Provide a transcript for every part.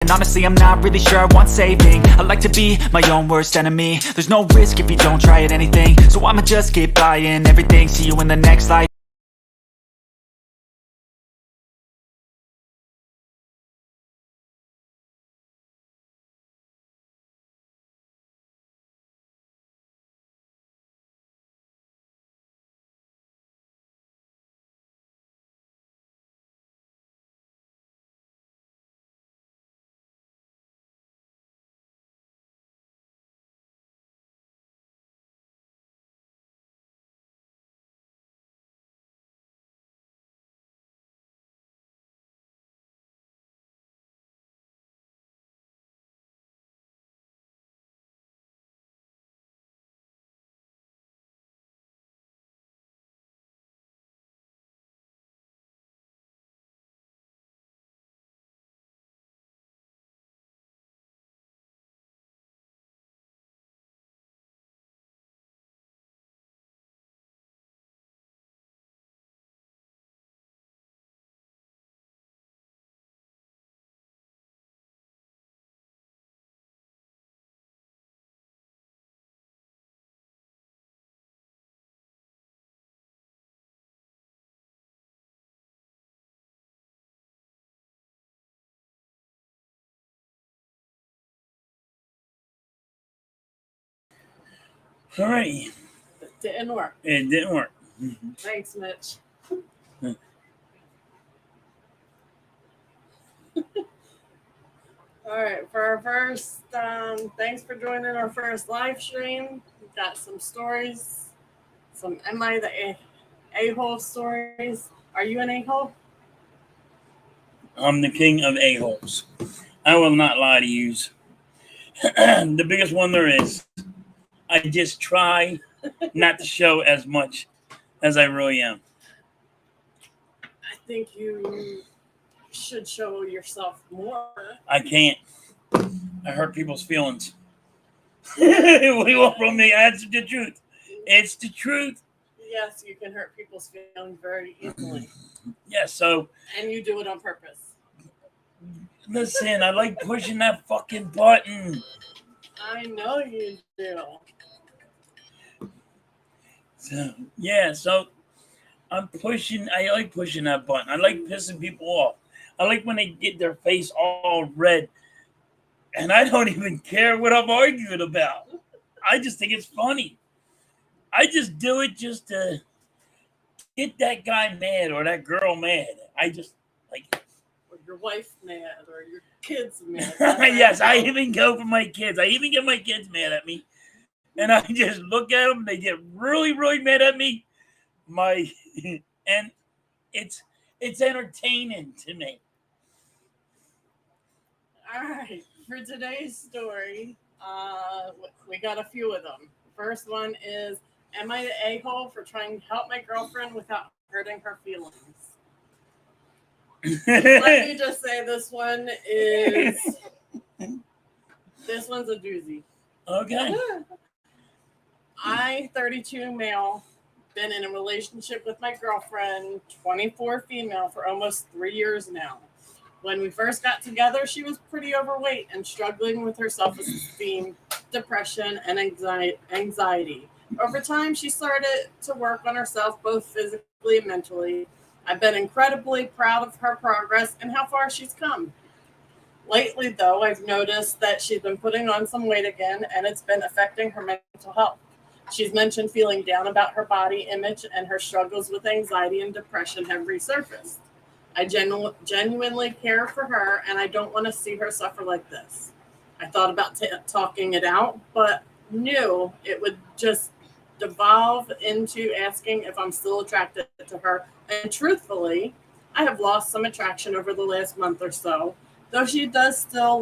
And honestly, I'm not really sure I want saving. I like to be my own worst enemy. There's no risk if you don't try at anything, so I'ma just keep buying everything. See you in the next life. All right. It didn't work. It didn't work. Thanks, Mitch. All right, for our first, thanks for joining our first live stream. We've got some stories, some Am I the A-hole stories. Are you an a-hole? I'm the king of a-holes. I will not lie to you. The biggest one there is. I just try not to show as much as I really am. I think you should show yourself more. I can't. I hurt people's feelings. What do you want from me? That's the truth. It's the truth. Yes, you can hurt people's feelings very easily. Yeah, so. And you do it on purpose. Listen, I like pushing that fucking button. I know you do. So I'm pushing. I like pushing that button. I like pissing people off. I like when they get their face all red, and I don't even care what I'm arguing about. I just think it's funny. I just do it just to get that guy mad or that girl mad. I just like. Or your wife mad or your kids mad. Yes, I even go for my kids. I even get my kids mad at me. And I just look at them, they get really, really mad at me. And it's entertaining to me. All right, for today's story, we got a few of them. First one is, am I the a-hole for trying to help my girlfriend without hurting her feelings? Let me just say this one's a doozy. Okay. I, 32 male, been in a relationship with my girlfriend, 24 female, for almost 3 years now. When we first got together, she was pretty overweight and struggling with her self-esteem, depression, and anxiety. Over time, she started to work on herself, both physically and mentally. I've been incredibly proud of her progress and how far she's come. Lately, though, I've noticed that she's been putting on some weight again, and it's been affecting her mental health. She's mentioned feeling down about her body image, and her struggles with anxiety and depression have resurfaced. I genuinely care for her, and I don't want to see her suffer like this. I thought about talking it out, but knew it would just devolve into asking if I'm still attracted to her. And truthfully, I have lost some attraction over the last month or so, though she does still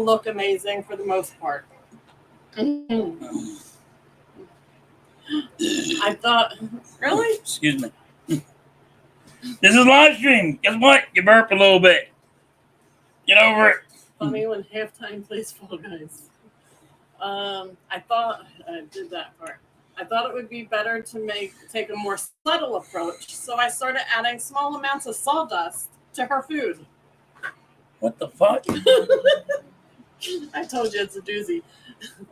look amazing for the most part. I thought, really? Excuse me. This is live stream. Guess what? You burp a little bit. Get over it. Funny when halftime plays Fall Guys. I thought I did that part. I thought it would be better to take a more subtle approach, so I started adding small amounts of sawdust to her food. What the fuck? I told you it's a doozy.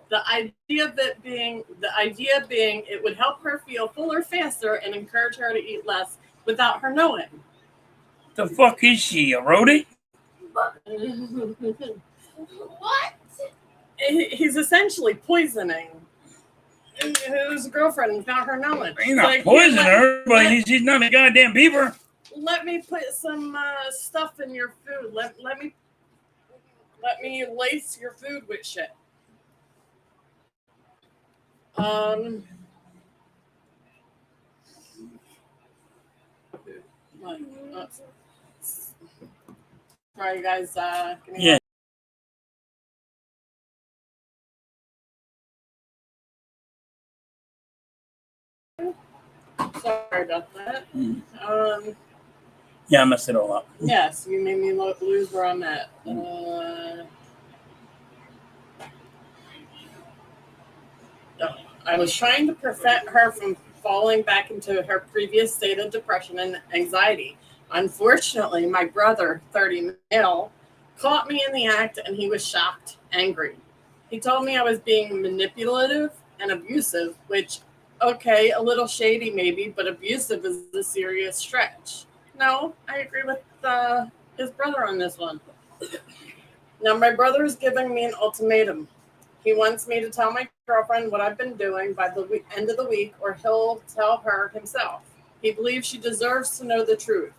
The idea being it would help her feel fuller faster and encourage her to eat less without her knowing. The fuck is she, a rodent? What? He's essentially poisoning his girlfriend without her knowledge. He's not poisoning her, but she's not a goddamn beaver. Let me put some stuff in your food. Let me lace your food with shit. Sorry, guys. Give me Yeah. Sorry about that. Yeah, I messed it all up. Yes, you made me lose where I'm at. I was trying to prevent her from falling back into her previous state of depression and anxiety. Unfortunately, my brother, 30 male, caught me in the act and he was shocked, angry. He told me I was being manipulative and abusive, which, okay, a little shady maybe, but abusive is a serious stretch. No, I agree with his brother on this one. Now, my brother is giving me an ultimatum. He wants me to tell my girlfriend what I've been doing by the end of the week, or he'll tell her himself. He believes she deserves to know the truth.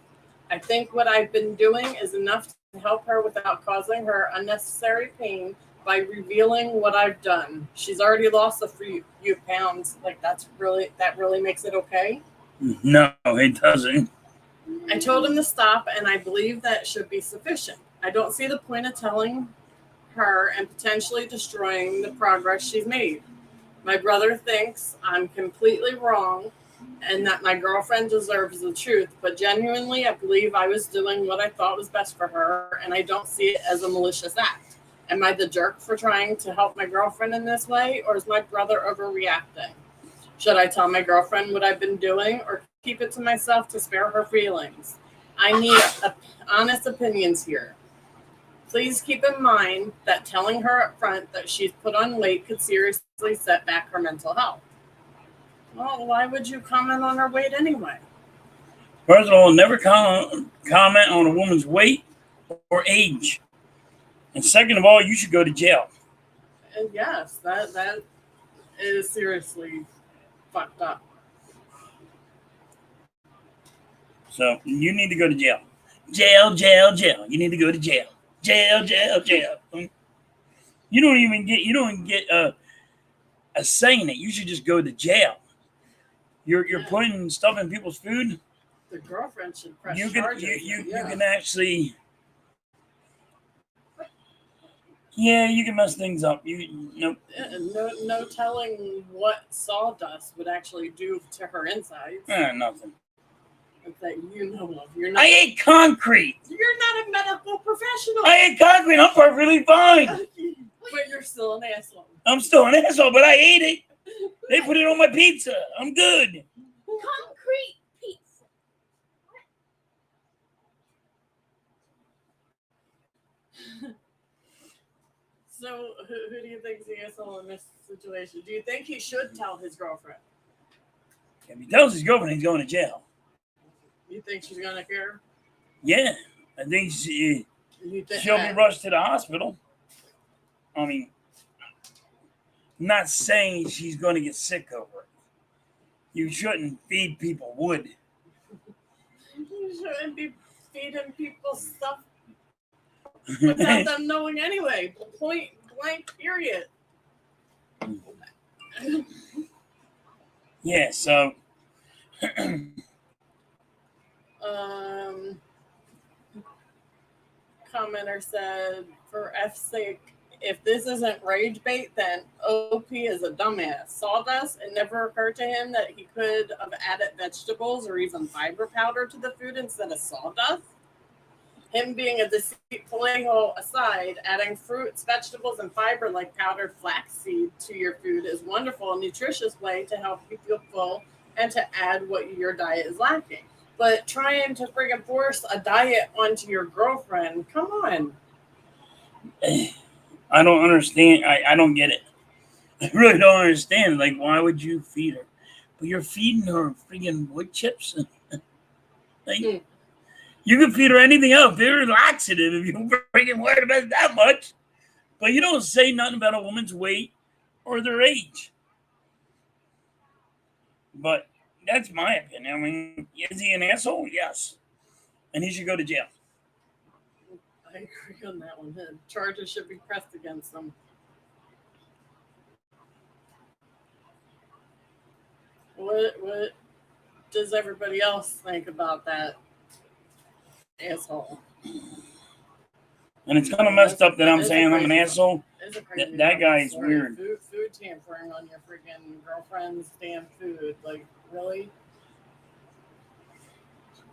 I think what I've been doing is enough to help her without causing her unnecessary pain by revealing what I've done. She's already lost a few pounds. Like, that really makes it okay? No, it doesn't. I told him to stop, and I believe that should be sufficient. I don't see the point of telling her and potentially destroying the progress she's made. My brother thinks I'm completely wrong and that my girlfriend deserves the truth, but genuinely I believe I was doing what I thought was best for her, and I don't see it as a malicious act. Am I the jerk for trying to help my girlfriend in this way, or is my brother overreacting? Should I tell my girlfriend what I've been doing, or keep it to myself to spare her feelings? I need honest opinions here. Please keep in mind that telling her up front that she's put on weight could seriously set back her mental health. Well, why would you comment on her weight anyway? First of all, never comment on a woman's weight or age. And second of all, you should go to jail. And yes, that is seriously fucked up. So you need to go to jail. Jail, jail, jail. You need to go to jail. Jail, jail, jail. You don't get a say in it. You should just go to jail. You're putting stuff in people's food. The girlfriend should press You charges. you can actually, you can mess things up. No telling what sawdust would actually do to her insides. Nothing. That you know of. You're not. I ate concrete. You're not a medical professional. I ate concrete. I'm perfectly fine. But you're still an asshole. I'm still an asshole, but I ate it. They put it on my pizza. I'm good. Concrete pizza. So, who do you think is the asshole in this situation? Do you think he should tell his girlfriend? If he tells his girlfriend, he's going to jail. You think she's gonna care? Yeah, I think she'll be rushed to the hospital. I mean, not saying she's going to get sick over it. You shouldn't feed people wood. You shouldn't be feeding people stuff without them knowing anyway. Point blank, period. Yeah, so. Commenter said, for F's sake, if this isn't rage bait, then OP is a dumbass. Sawdust, it never occurred to him that he could have added vegetables or even fiber powder to the food instead of sawdust. Him being a deceitful a-hole aside, adding fruits, vegetables, and fiber like powdered flaxseed to your food is a wonderful and nutritious way to help you feel full and to add what your diet is lacking. But trying to friggin' force a diet onto your girlfriend, come on. I don't understand. I don't get it. I really don't understand. Like, why would you feed her? But you're feeding her freaking wood chips. Like, you can feed her anything else. Feed her laxative if you're freaking worried about it that much. But you don't say nothing about a woman's weight or their age. But that's my opinion. I mean, is he an asshole? Yes. And he should go to jail. I agree on that one. The charges should be pressed against him. What does everybody else think about that asshole? And it's kind of messed up that I'm saying I'm an asshole. That guy's weird. Food tampering on your freaking girlfriend's damn food. Like, really?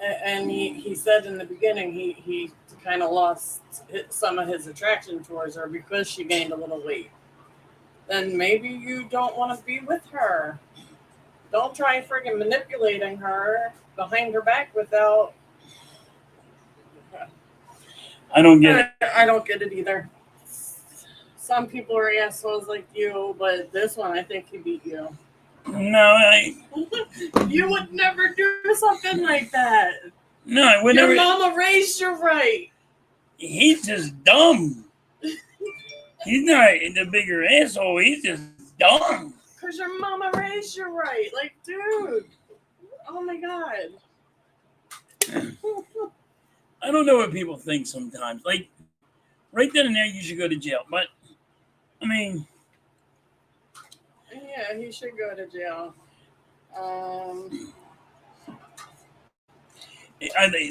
And he said in the beginning he kind of lost some of his attraction towards her because she gained a little weight. Then maybe you don't want to be with her. Don't try freaking manipulating her behind her back without. I don't get it. I don't get it either. Some people are assholes like you, but this one, I think he beat you. No, You would never do something like that. No, I would never. Your mama raised you right. He's just dumb. He's not the bigger asshole. He's just dumb. Because your mama raised you right. Like, dude. Oh, my God. I don't know what people think sometimes. Like, right then and there, you should go to jail. But, I mean... Yeah, he should go to jail.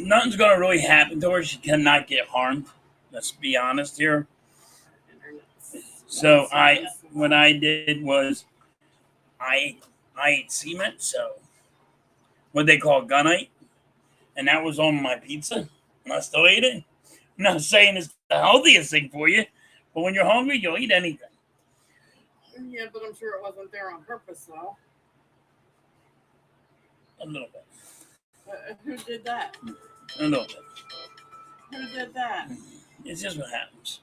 Nothing's going to really happen to her. She cannot get harmed. Let's be honest here. So, what I did was, I ate cement, so what they call gunite, and that was on my pizza, and I still ate it. I'm not saying it's the healthiest thing for you, but when you're hungry, you'll eat anything. Yeah, but I'm sure it wasn't there on purpose, though. A little bit. Who did that? A little bit. Who did that? It's just what happens.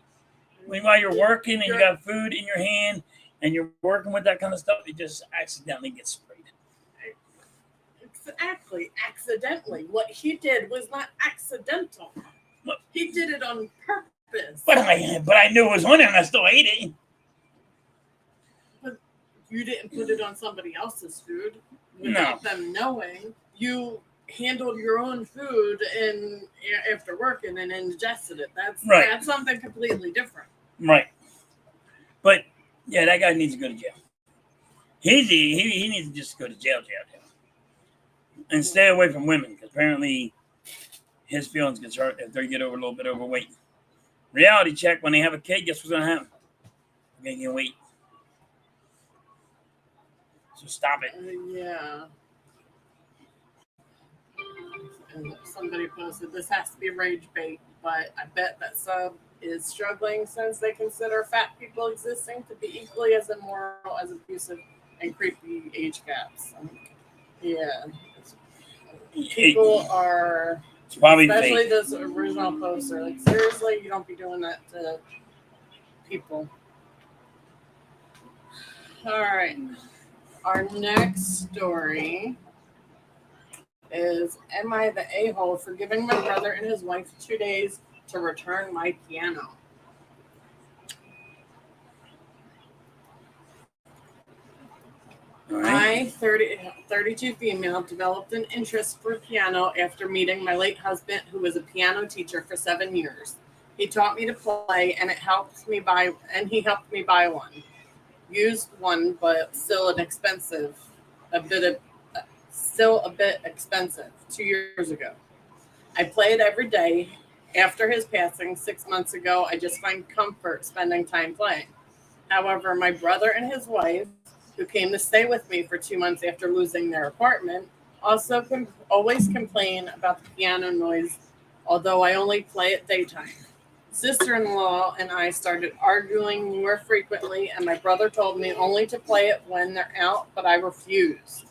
While you're working and you got food in your hand and you're working with that kind of stuff, it just accidentally gets sprayed. Exactly. Accidentally. What he did was not accidental. Look, he did it on purpose. But I knew it was on it and I still ate it. But you didn't put it on somebody else's food without them knowing. You handled your own food and after work and then ingested it. That's something completely different. Right. But yeah, that guy needs to go to jail. He needs to just go to jail. And stay away from women, because apparently his feelings get hurt if they get over a little bit overweight. Reality check, when they have a kid, guess what's going to happen? They're going to gain weight. So stop it. Yeah. And somebody posted, this has to be rage bait, but I bet that sub is struggling since they consider fat people existing to be equally as immoral as abusive and creepy age gaps. Yeah. People are, especially fake. this original poster, like, seriously, you don't be doing that to people. All right. Our next story is, am I the a-hole for giving my brother and his wife 2 days to return my piano? Right. I, 32 female, developed an interest for piano after meeting my late husband, who was a piano teacher for 7 years. He taught me to play, and he helped me buy one. Used one, but still a bit expensive 2 years ago. I play it every day. After his passing 6 months ago, I just find comfort spending time playing. However, my brother and his wife, who came to stay with me for 2 months after losing their apartment, also always complain about the piano noise, although I only play it daytime. Sister-in-law and I started arguing more frequently, and my brother told me only to play it when they're out, but I refused.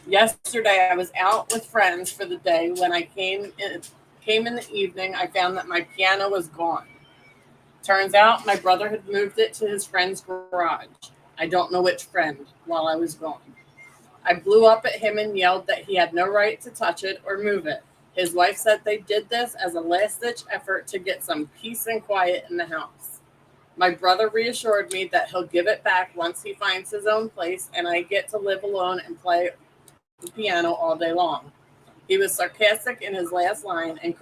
Yesterday, I was out with friends for the day when I came Came in the evening, I found that my piano was gone. Turns out my brother had moved it to his friend's garage. I don't know which friend while I was gone. I blew up at him and yelled that he had no right to touch it or move it. His wife said they did this as a last-ditch effort to get some peace and quiet in the house. My brother reassured me that he'll give it back once he finds his own place and I get to live alone and play the piano all day long. He was sarcastic in his last line and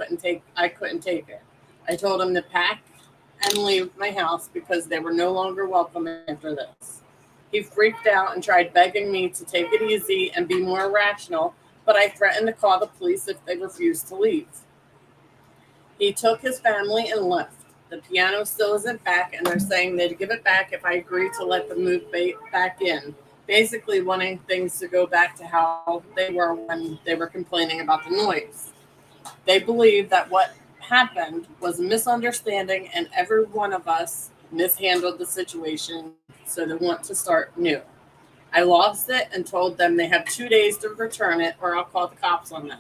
I couldn't take it. I told him to pack and leave my house because they were no longer welcome after this. He freaked out and tried begging me to take it easy and be more rational, but I threatened to call the police if they refused to leave. He took his family and left. The piano still isn't back, and they're saying they'd give it back if I agree to let them move back in, basically wanting things to go back to how they were when they were complaining about the noise. They believe that what happened was a misunderstanding and every one of us mishandled the situation, so they want to start new. I lost it and told them they have 2 days to return it or I'll call the cops on them.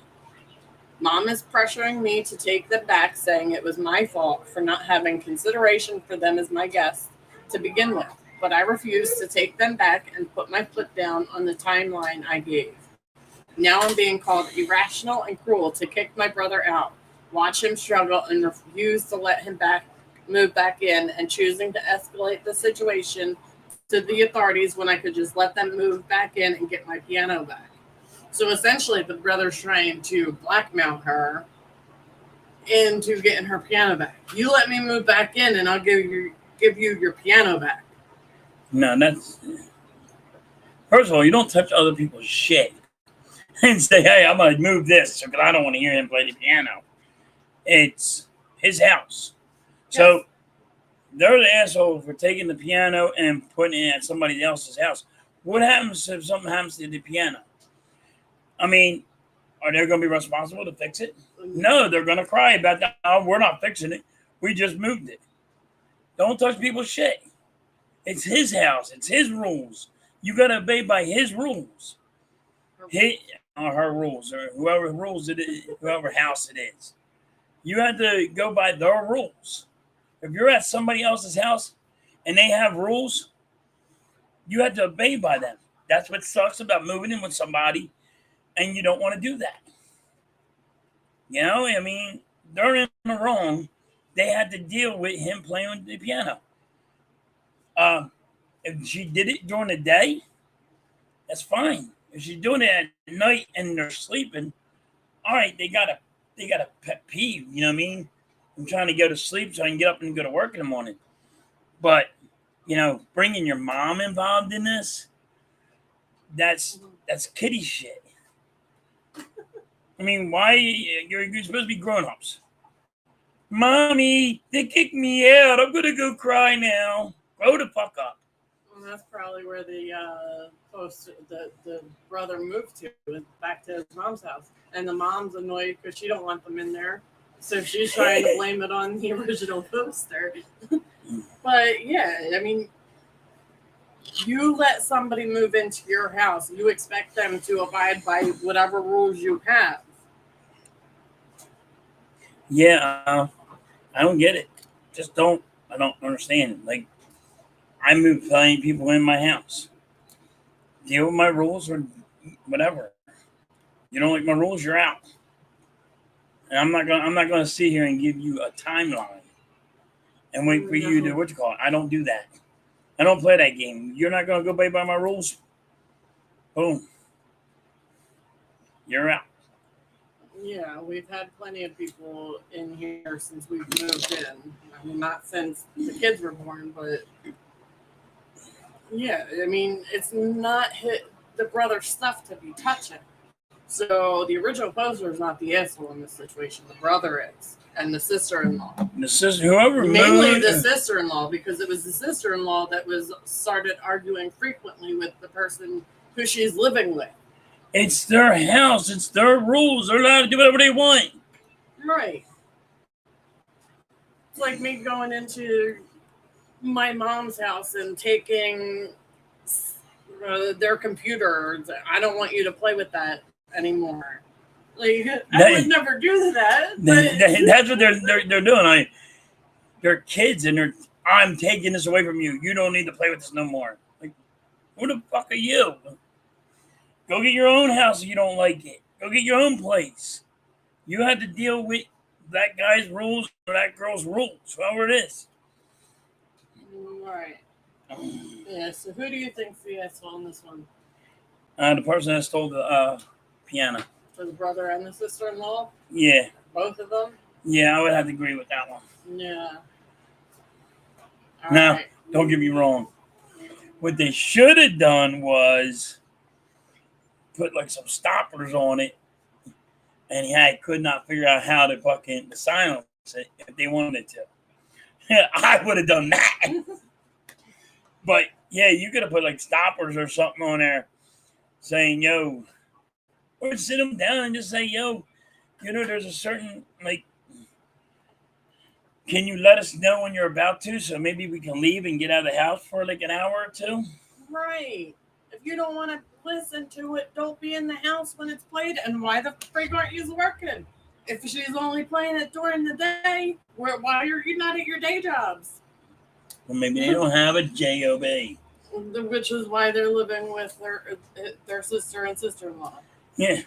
Mom is pressuring me to take them back, saying it was my fault for not having consideration for them as my guests to begin with, but I refuse to take them back and put my foot down on the timeline I gave. Now I'm being called irrational and cruel to kick my brother out, watch him struggle and refuse to let him move back in, and choosing to escalate the situation to the authorities when I could just let them move back in and get my piano back. So essentially, the brother's trying to blackmail her into getting her piano back. You let me move back in, and I'll give you your piano back. No, that's... First of all, you don't touch other people's shit and say, hey, I'm going to move this because I don't want to hear him play the piano. It's his house. Yes. So they're the asshole for taking the piano and putting it at somebody else's house. What happens if something happens to the piano? I mean, are they going to be responsible to fix it? No, they're going to cry about that. Oh, we're not fixing it. We just moved it. Don't touch people's shit. It's his house. It's his rules. You got to obey by his rules. Or her rules, or whoever rules it is, whoever house it is. You have to go by their rules. If you're at somebody else's house and they have rules, you have to obey by them. That's what sucks about moving in with somebody and you don't want to do that. You know, I mean, they're in the wrong. They had to deal with him playing the piano. If she did it during the day, that's fine. If she's doing it at night and they're sleeping, all right, they got a pet peeve, you know what I mean? I'm trying to go to sleep so I can get up and go to work in the morning. But, you know, bringing your mom involved in this, that's kiddie shit. I mean, why? You're supposed to be grown-ups. Mommy, they kicked me out. I'm going to go cry now. Grow the fuck up. And that's probably where the brother moved to, back to his mom's house. And the mom's annoyed because she don't want them in there. So she's trying to blame it on the original poster. But yeah, I mean, you let somebody move into your house, you expect them to abide by whatever rules you have. Yeah, I don't get it. Just don't. I don't understand. Like, I move plenty people in my house. Deal with my rules or whatever. You don't like my rules, you're out. And I'm not gonna sit here and give you a timeline and wait for you to what you call it. I don't do that. I don't play that game. You're not gonna go by my rules. Boom. You're out. Yeah, we've had plenty of people in here since we've moved in. I mean, not since the kids were born, but yeah, I mean, it's not the brother's stuff to be touching. So the original poster is not the asshole in this situation. The brother is, and the sister-in-law. The sister, whoever mainly moved, the sister-in-law, because it was the sister-in-law that started arguing frequently with the person who she's living with. It's their house. It's their rules. They're allowed to do whatever they want. Right. It's like me going into my mom's house and taking their computer. I don't want you to play with that anymore. Like, I would never do that. But That's what they're doing. They're kids, and I'm taking this away from you. You don't need to play with this no more. Like, who the fuck are you? Go get your own house if you don't like it. Go get your own place. You have to deal with that guy's rules or that girl's rules, however it is. Right. Yeah, so who do you think's the asshole on this one? The person that stole the piano. For the brother and the sister-in-law? Yeah. Both of them? Yeah, I would have to agree with that one. Yeah. Now, right. don't get me wrong. What they should have done was put like some stoppers on it, and he could not figure out how to fucking silence it if they wanted to. I would have done that. But yeah, you could have put like stoppers or something on there saying, yo, or sit them down and just say, yo, there's a certain, like, can you let us know when you're about to, so maybe we can leave and get out of the house for like an hour or two? Right. If you don't want to listen to it, don't be in the house when it's played. And why the freak aren't you working? If she's only playing it during the day, why are you not at your day jobs? Well, maybe they don't have a job. Which is why they're living with their sister and sister-in-law. Yeah.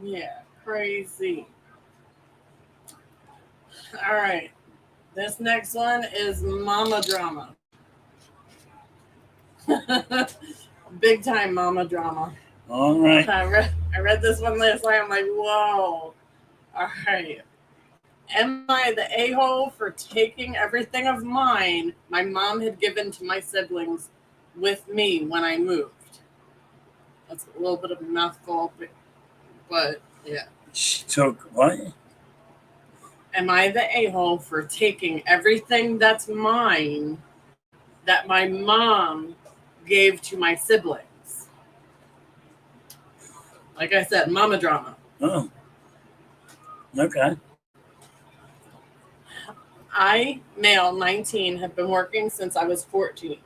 Yeah, crazy. All right. This next one is mama drama. Big time mama drama. All right. I read this one last night. I'm like, whoa. All right. Am I the a-hole for taking everything of mine my mom had given to my siblings with me when I moved? That's a little bit of a mouthful, but yeah. She took what? Am I the a-hole for taking everything that's mine that my mom gave to my siblings? Like I said, mama drama. Oh. Okay. I, male 19, have been working since I was 14.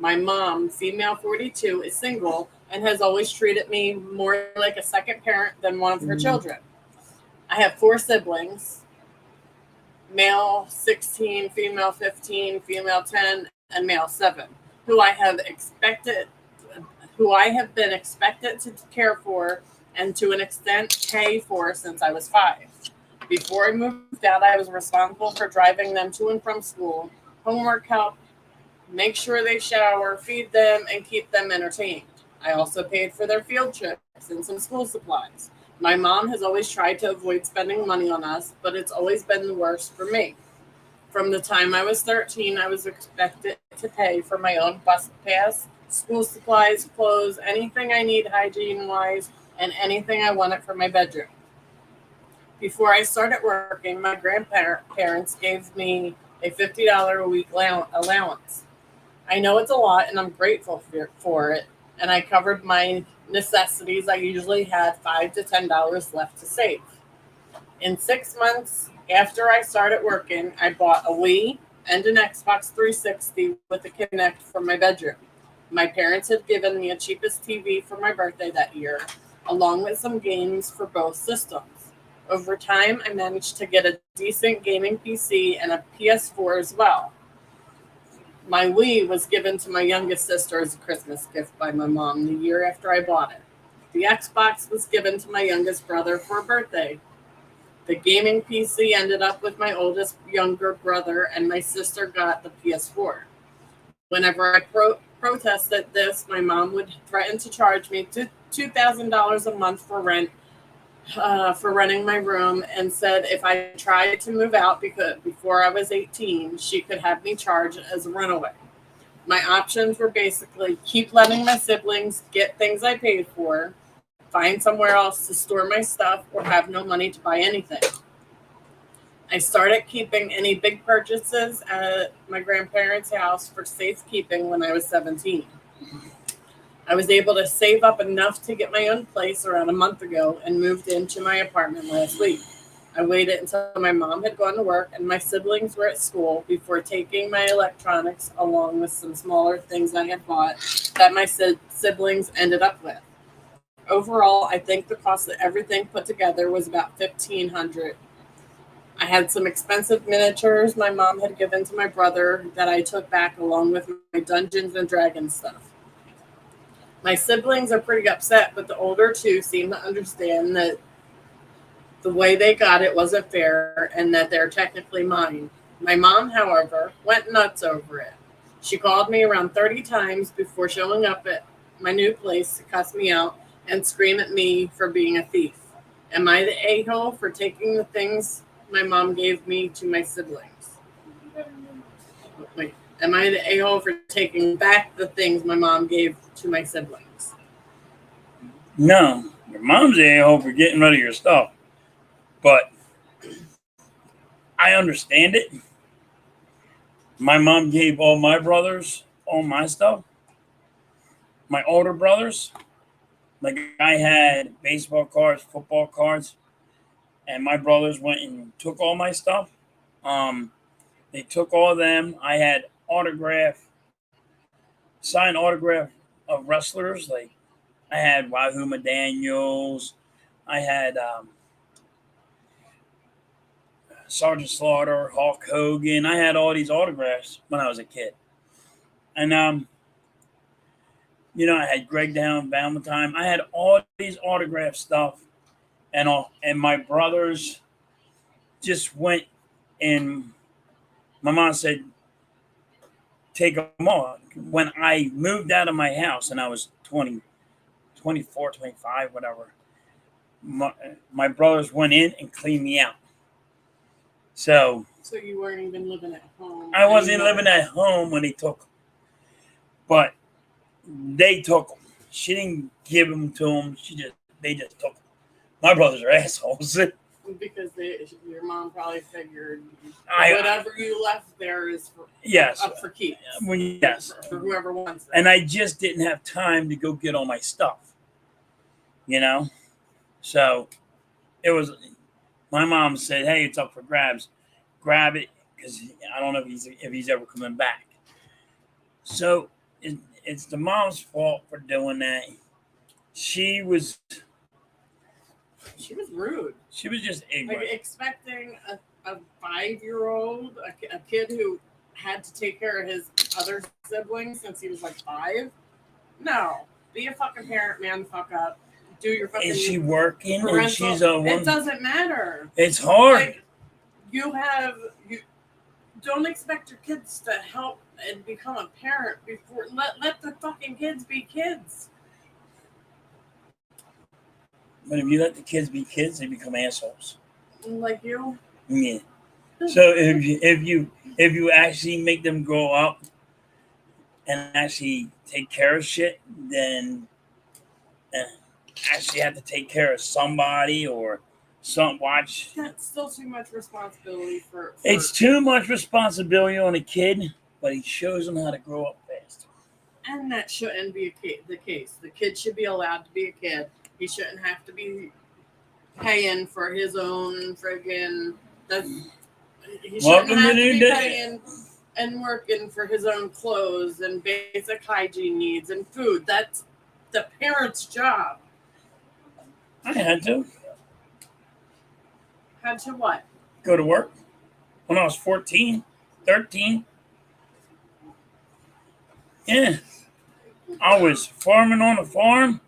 My mom, female 42, is single and has always treated me more like a second parent than one of her children. I have 4 siblings, male 16, female 15, female 10, and male 7, who I have been expected to care for and to an extent pay for since I was 5. Before I moved out, I was responsible for driving them to and from school, homework help, make sure they shower, feed them, and keep them entertained. I also paid for their field trips and some school supplies. My mom has always tried to avoid spending money on us, but it's always been the worst for me. From the time I was 13, I was expected to pay for my own bus pass, school supplies, clothes, anything I need hygiene-wise, and anything I wanted for my bedroom. Before I started working, my grandparents gave me a $50 a week allowance. I know it's a lot, and I'm grateful for it, and I covered my necessities. I usually had $5 to $10 left to save. In 6 months after I started working, I bought a Wii and an Xbox 360 with a Kinect for my bedroom. My parents had given me a cheapest TV for my birthday that year, along with some games for both systems. Over time, I managed to get a decent gaming PC and a PS4 as well. My Wii was given to my youngest sister as a Christmas gift by my mom the year after I bought it. The Xbox was given to my youngest brother for a birthday. The gaming PC ended up with my oldest younger brother, and my sister got the PS4. Whenever I protested this, my mom would threaten to charge me $2,000 a month for rent for renting my room, and said if I tried to move out before I was 18, she could have me charged as a runaway. My options were basically keep letting my siblings get things I paid for, find somewhere else to store my stuff, or have no money to buy anything. I started keeping any big purchases at my grandparents' house for safekeeping when I was 17. I was able to save up enough to get my own place around a month ago and moved into my apartment last week. I waited until my mom had gone to work and my siblings were at school before taking my electronics along with some smaller things I had bought that my siblings ended up with. Overall, I think the cost of everything put together was about $1,500. I had some expensive miniatures my mom had given to my brother that I took back along with my Dungeons and Dragons stuff. My siblings are pretty upset, but the older two seem to understand that the way they got it wasn't fair and that they're technically mine. My mom, however, went nuts over it. She called me around 30 times before showing up at my new place to cuss me out and scream at me for being a thief. Am I the a-hole for taking the things my mom gave me to my siblings? Wait, am I the a-hole for taking back the things my mom gave to my siblings? No, your mom's the a-hole for getting rid of your stuff. But I understand it. My mom gave all my brothers all my stuff. My older brothers, like I had baseball cards, football cards, and my brothers went and took all my stuff. They took all of them. I had signed autograph of wrestlers. Like I had Wahoo McDaniels. I had Sergeant Slaughter, Hulk Hogan. I had all these autographs when I was a kid. And, I had Greg Down, Valentine. I had all these autograph stuff. And my brothers just went and my mom said, take them all. When I moved out of my house and I was 20, 24, 25, whatever, my brothers went in and cleaned me out. So you weren't even living at home. I wasn't living at home when they took them. But they took them. She didn't give them to them. They just took them. My brothers are assholes. Because your mom probably figured whatever you left there is up for keeps. Yes. For whoever wants it. And I just didn't have time to go get all my stuff. So it was, my mom said, hey, it's up for grabs. Grab it, because I don't know if he's ever coming back. So it's the mom's fault for doing that. She was rude. She was just ignorant. Like expecting a 5-year-old, a kid who had to take care of his other siblings since he was like 5. No, be a fucking parent, man. The fuck up. Do your fucking. Is she working? Parental, and she's a woman? It doesn't matter. It's hard. Like, you don't expect your kids to help and become a parent before. Let the fucking kids be kids. But if you let the kids be kids, they become assholes. Like you. Yeah. So if you actually make them grow up and actually take care of shit, then actually have to take care of somebody or watch. That's still too much responsibility for. It's too much responsibility on a kid, but he shows them how to grow up faster. And that shouldn't be the case. The kid should be allowed to be a kid. He shouldn't have to be paying for his own friggin'. He shouldn't have to be paying and working for his own clothes and basic hygiene needs and food. That's the parent's job. I had to. Had to what? Go to work when I was 14, 13. Yeah. I was farming on a farm.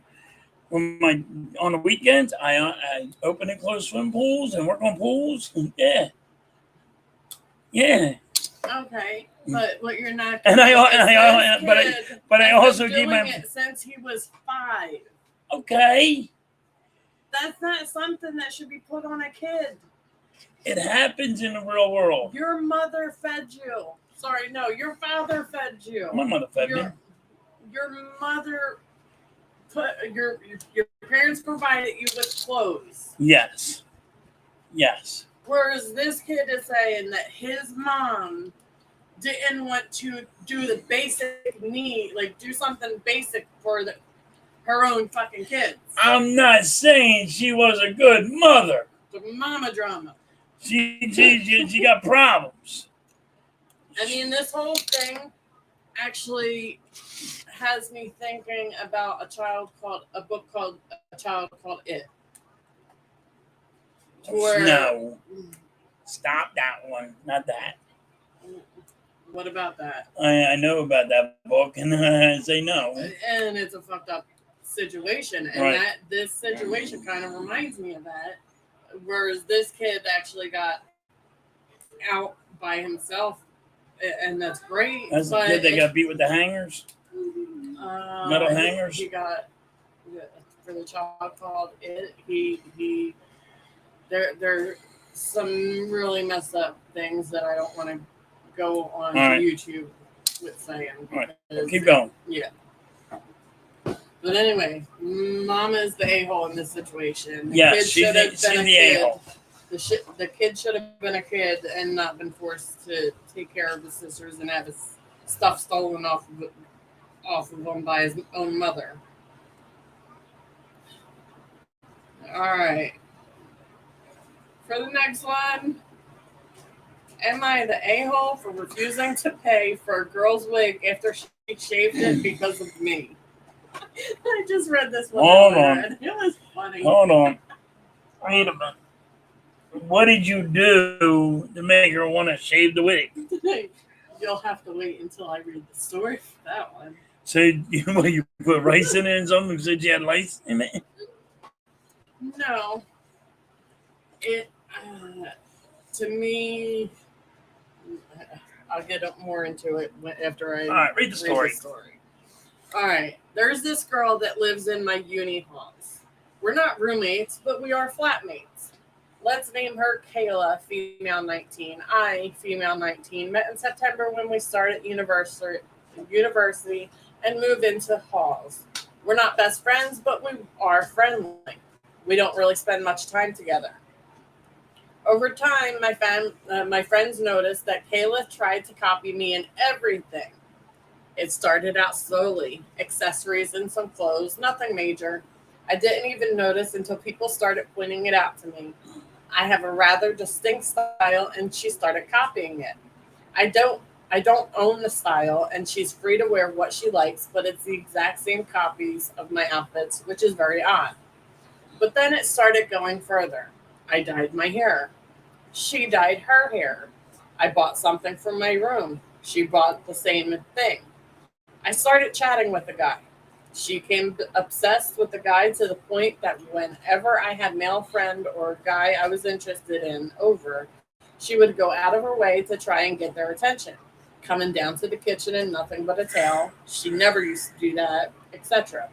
On the weekends, I open and close swim pools and work on pools. Yeah. Okay, but what you're not. And I also gave my. It since he was 5. Okay. That's not something that should be put on a kid. It happens in the real world. Your mother fed you. Sorry, no, your father fed you. My mother fed me. Your mother put your parents provided you with clothes. Yes. Whereas this kid is saying that his mom didn't want to do the basic need, like do something basic for her own fucking kids. I'm not saying she was a good mother. The mama drama. She got problems. I mean, this whole thing, actually has me thinking about a book called A Child Called It. No. Stop that one. Not that. What about that? I know about that book, and I say no. And it's a fucked up situation, and Right. this situation kind of reminds me of that. Whereas this kid actually got out by himself, and that's great. That's the but kid that got beat with the hangers. Metal hangers? He got for the child called it. There some really messed up things that I don't want to go on right. YouTube with saying. All right, keep going. Yeah. But anyway, Mama is the a-hole in this situation. Yes, she's the a-hole. The kid should have been a kid and not been forced to take care of his sisters and have his stuff stolen off of him by his own mother. All right. For the next one, am I the a-hole for refusing to pay for a girl's wig after she shaved it because of me? I just read this one. Hold on. And it was funny. Hold on. Wait a minute. What did you do to make her want to shave the wig? You'll have to wait until I read the story for that one. So you put rice in it and something? Said you had rice in it? No. It, to me, I'll get more into it after I All right, read the story. All right. There's this girl that lives in my uni halls. We're not roommates, but we are flatmates. Let's name her Kayla, female 19. I, female 19, met in September when we started university and moved into halls. We're not best friends, but we are friendly. We don't really spend much time together. Over time, my friends noticed that Kayla tried to copy me in everything. It started out slowly, accessories and some clothes, nothing major. I didn't even notice until people started pointing it out to me. I have a rather distinct style, and she started copying it. I don't own the style, and she's free to wear what she likes, but it's the exact same copies of my outfits, which is very odd. But then it started going further. I dyed my hair. She dyed her hair. I bought something from my room. She bought the same thing. I started chatting with the guy. She became obsessed with the guy to the point that whenever I had male friend or a guy I was interested in over, she would go out of her way to try and get their attention. Coming down to the kitchen in nothing but a towel. She never used to do that, etc.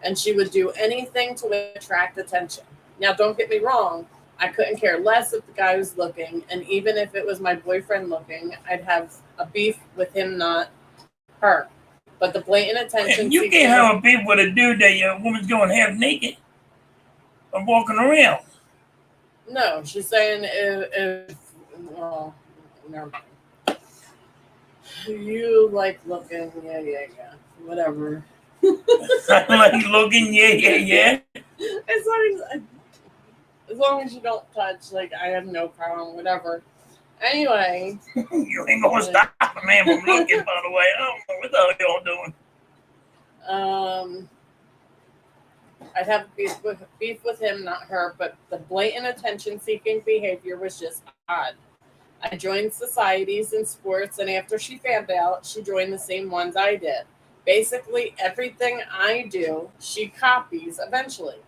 And she would do anything to attract attention. Now, don't get me wrong. I couldn't care less if the guy was looking, and even if it was my boyfriend looking, I'd have a beef with him, not her. But the blatant attention... You can't have a beef with a dude that your woman's going half naked or walking around. No, she's saying if well, never mind. You like looking, yeah. Whatever. I like looking, yeah. As long as you don't touch, like, I have no problem, whatever. Anyway. You ain't gonna stop a man from looking, by the way. I don't know what the hell y'all doing. I'd have beef with him, not her, but the blatant attention-seeking behavior was just odd. I joined societies and sports, and after she found out, she joined the same ones I did. Basically, everything I do, she copies eventually.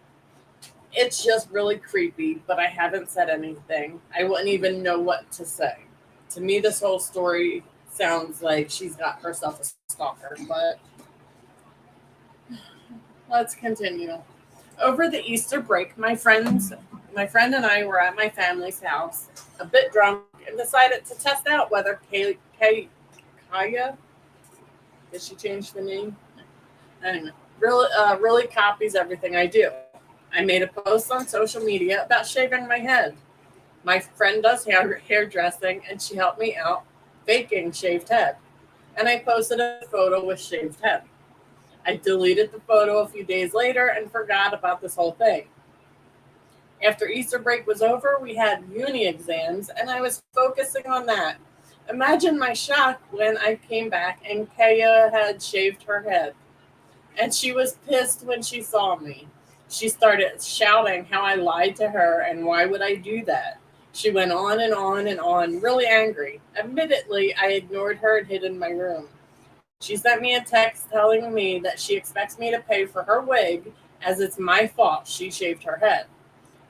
It's just really creepy, but I haven't said anything. I wouldn't even know what to say. To me, this whole story sounds like she's got herself a stalker, but let's continue. Over the Easter break, my friend and I were at my family's house, a bit drunk, and decided to test out whether Kaya, did she change the name? Anyway, really copies everything I do. I made a post on social media about shaving my head. My friend does hairdressing, and she helped me out faking shaved head. And I posted a photo with shaved head. I deleted the photo a few days later and forgot about this whole thing. After Easter break was over, we had uni exams, and I was focusing on that. Imagine my shock when I came back and Kaya had shaved her head. And she was pissed when she saw me. She started shouting how I lied to her and why would I do that. She went on and on and on, really angry. Admittedly, I ignored her and hid in my room. She sent me a text telling me that she expects me to pay for her wig as it's my fault she shaved her head.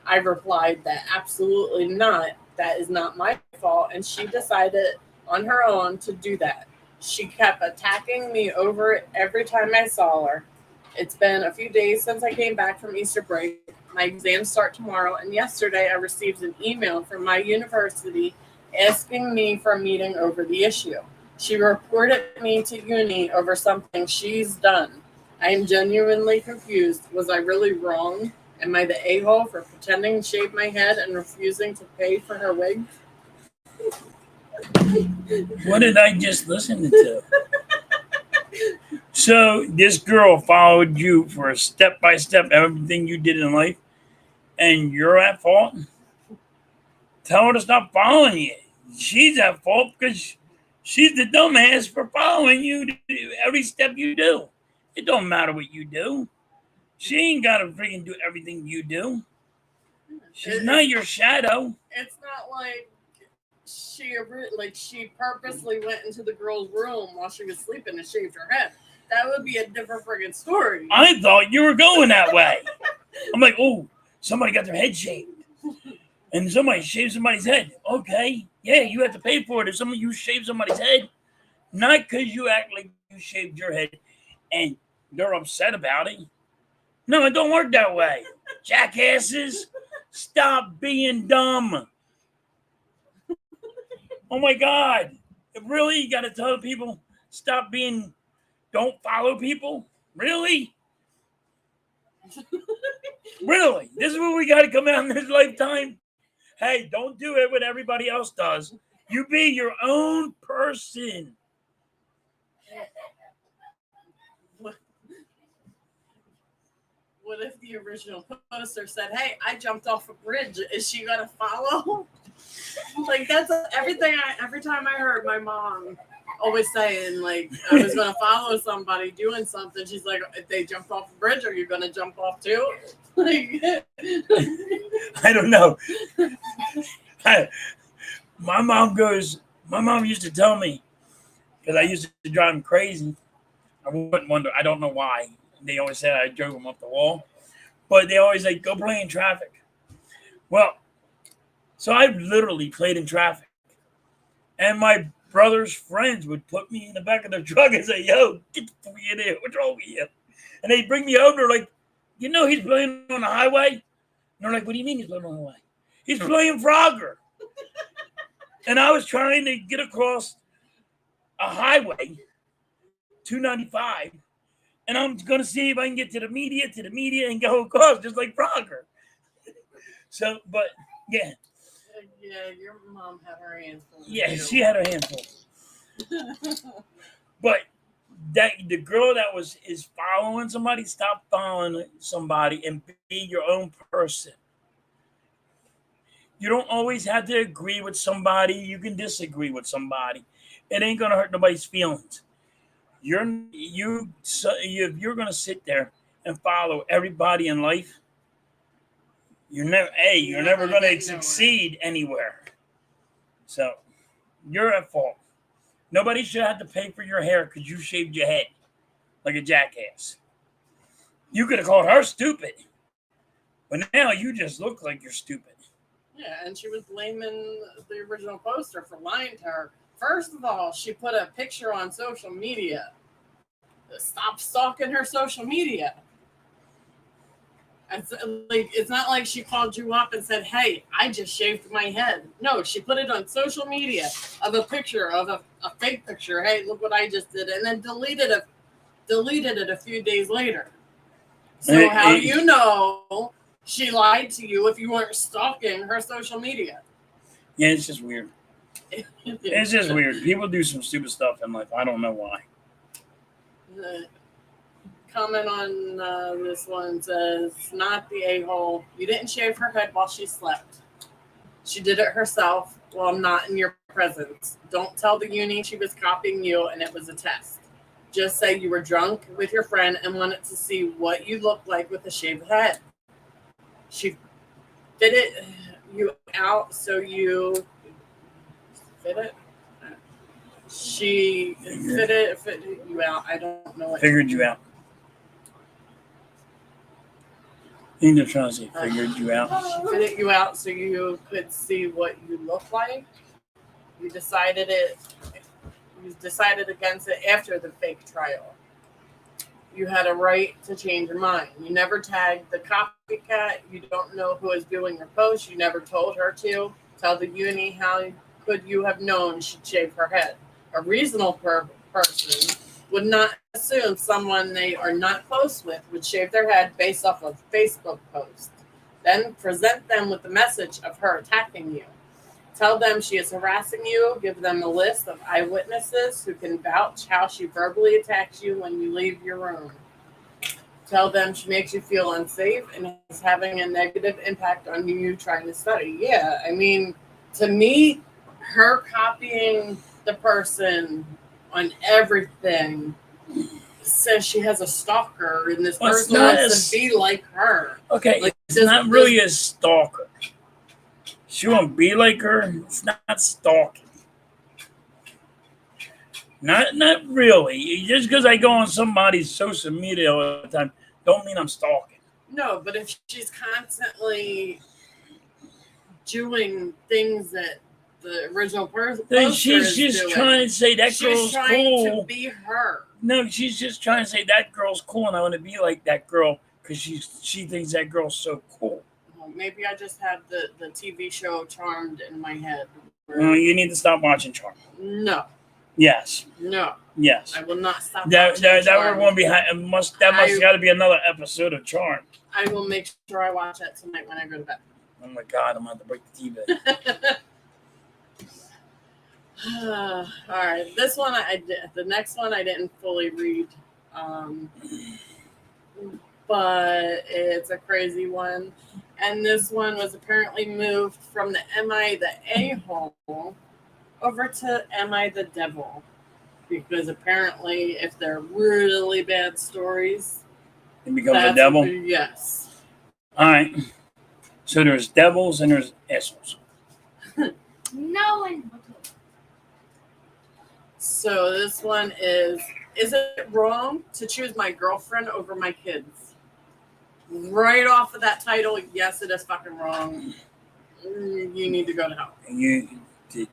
I replied that absolutely not. That is not my fault. And she decided on her own to do that. She kept attacking me over it every time I saw her. It's been a few days since I came back from Easter break. My exams start tomorrow, and yesterday I received an email from my university asking me for a meeting over the issue. She reported me to uni over something she's done. I am genuinely confused. Was I really wrong? Am I the a-hole for pretending to shave my head and refusing to pay for her wig? What did I just listen to? So this girl followed you for a step-by-step everything you did in life, and you're at fault? Tell her to stop following you. She's at fault because she's the dumbass for following you every step you do. It don't matter what you do. She ain't got to freaking do everything you do. She's not your shadow. It's not like she purposely went into the girl's room while she was sleeping and shaved her head. That would be a different friggin' story. I thought you were going that way. I'm like, oh, somebody got their head shaved. And somebody shaved somebody's head. Okay, yeah, you have to pay for it if you shave somebody's head. Not because you act like you shaved your head and they're upset about it. No, it don't work that way. Jackasses, stop being dumb. Oh my God. Really? You got to tell people, don't follow people? Really? Really? This is what we got to come out in this lifetime? Hey, don't do it what everybody else does. You be your own person. What if the original poster said, "Hey, I jumped off a bridge. Is she gonna follow?" Like that's every time I heard my mom always saying like I was gonna follow somebody doing something. She's like, "If they jumped off a bridge, are you gonna jump off too?" Like, I don't know. My mom used to tell me because I used to drive them crazy. I wouldn't wonder. I don't know why. They always said I drove them up the wall, but they always like go play in traffic. Well, so I literally played in traffic, and my brother's friends would put me in the back of their truck and say, "Yo, get the fuck in here. What's wrong with you?" And they bring me over like, "You know he's playing on the highway." And they're like, "What do you mean he's playing on the highway?" "He's playing Frogger." And I was trying to get across a highway, 295. And I'm going to see if I can get to the media and go across just like Frogger. So, but yeah. Yeah, your mom had her hands full. Yeah, she had her hands full. But the girl that is following somebody, stop following somebody and be your own person. You don't always have to agree with somebody. You can disagree with somebody. It ain't going to hurt nobody's feelings. If you're going to sit there and follow everybody in life, you're never going to succeed anywhere. So you're at fault. Nobody should have to pay for your hair because you shaved your head like a jackass. You could have called her stupid, but now you just look like you're stupid. Yeah, and she was blaming the original poster for lying to her. First of all, she put a picture on social media. Stop stalking her social media. It's not like she called you up and said, "Hey, I just shaved my head." No, she put it on social media of a picture of a fake picture. "Hey, look what I just did," and then deleted it a few days later. So how do you know she lied to you if you weren't stalking her social media? Yeah, it's just weird. It's just weird. People do some stupid stuff in life. I don't know why. Comment on this one says, "Not the a-hole. You didn't shave her head while she slept. She did it herself while not in your presence. Don't tell the uni she was copying you and it was a test. Just say you were drunk with your friend and wanted to see what you looked like with a shaved head. She fitted you out so you fit it. She fitted you out. I don't know what. Figured you out. I think they're trying to say figured you out. She fitted you out so you could see what you look like. You decided against it after the fake trial. You had a right to change your mind. You never tagged the copycat. You don't know who is viewing your post. You never told her to. Tell the uni how could you have known she'd shave her head. A reasonable person would not assume someone they are not close with would shave their head based off of Facebook post. Then present them with the message of her attacking you. Tell them she is harassing you. Give them a list of eyewitnesses who can vouch how she verbally attacks you when you leave your room. Tell them she makes you feel unsafe and is having a negative impact on you trying to study. Yeah, I mean, to me, her copying the person on everything says she has a stalker and this person wants to be like her. Okay, like, it's not really a stalker. She won't be like her. It's not stalking. Not really. Just because I go on somebody's social media all the time, don't mean I'm stalking. No, but if she's constantly doing things that the original person, then she's just trying to say that girl's she's trying cool. to be her. No, she's just trying to say that girl's cool, and I want to be like that girl because she thinks that girl's so cool. Well, maybe I just have the TV show Charmed in my head. You need to stop watching Charmed. No. Yes. No. Yes. I will not stop. That one must got to be another episode of Charmed. I will make sure I watch that tonight when I go to bed. Oh my God, I'm going to break the TV. All right, this one I did. The next one I didn't fully read, but it's a crazy one. And this one was apparently moved from the Am I the A-hole over to Am I the Devil? Because apparently, if they're really bad stories, it becomes a devil? Yes. All right. So there's devils and there's assholes. No one. So this one is it wrong to choose my girlfriend over my kids? Right off of that title, yes, it is fucking wrong. You need to go to hell. You to